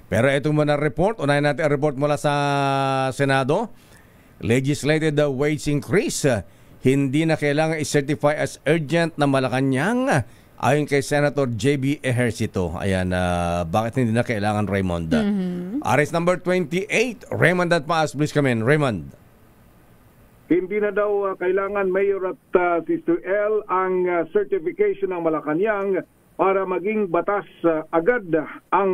Pero ito muna report. Unahin natin ang report mula sa Senado. Legislated wage increase. Hindi na kailangan i-certify as urgent na Malacanang. Ayon kay Senator J.B. Ejercito. Ayan, bakit hindi na kailangan, Raymond? RS number 28. Raymond at Paas, please come in. Raymond. Hindi na daw kailangan, Mayor at Sister L, ang certification ng Malacanang para maging batas agad ang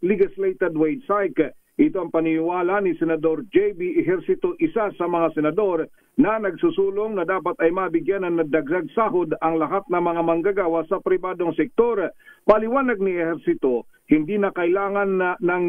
legislated wage hike. Ito ang paniniwala ni Senador J.B. Ejercito, isa sa mga senador na nagsusulong na dapat ay mabigyan ng dagdag sahod ang lahat ng mga manggagawa sa pribadong sektor. Paliwanag ni Ejercito, hindi na kailangan ng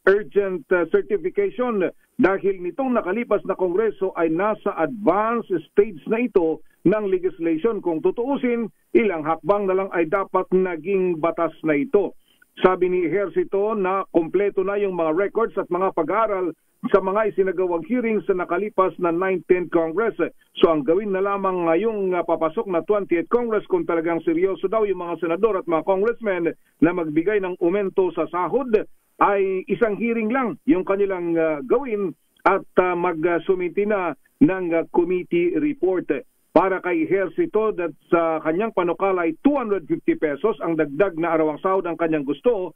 urgent certification dahil nitong nakalipas na Kongreso ay nasa advanced stage na ito ng legislation. Kung tutuusin, ilang hakbang na lang ay dapat naging batas na ito. Sabi ni Ejercito na kompleto na yung mga records at mga pag-aaral sa mga isinagawang hearings sa nakalipas na 19th Congress. So ang gawin na lamang ngayong papasok na 20th Congress kung talagang seryoso daw yung mga senador at mga congressmen na magbigay ng aumento sa sahod ay isang hearing lang yung kanilang gawin at magsumiti na ng committee report. Para kay Ejercito, that sa kanyang panukala ay 250 pesos ang dagdag na arawang sahod ang kanyang gusto.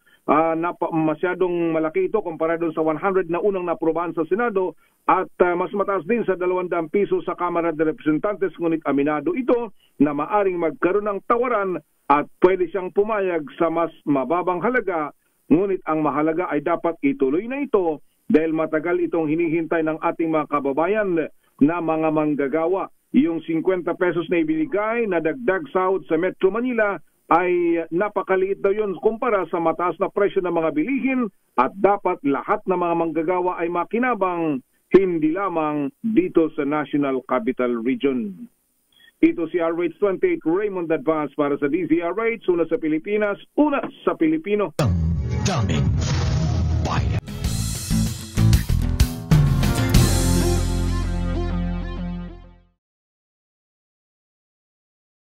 Masyadong malaki ito kumpara doon sa 100 na unang naprobahan sa Senado at mas mataas din sa 200 piso sa Kamara de Representantes. Ngunit aminado ito na maaring magkaroon ng tawaran at pwede siyang pumayag sa mas mababang halaga. Ngunit ang mahalaga ay dapat ituloy na ito dahil matagal itong hinihintay ng ating mga kababayan na mga manggagawa. Yung 50 pesos na ibinigay na dagdag sahod sa Metro Manila ay napakaliit daw yun kumpara sa mataas na presyo ng mga bilihin at dapat lahat ng mga manggagawa ay makinabang, hindi lamang dito sa National Capital Region. Ito si RH28 Raymond Advance para sa DZRH, una sa Pilipinas, una sa Pilipino. Dami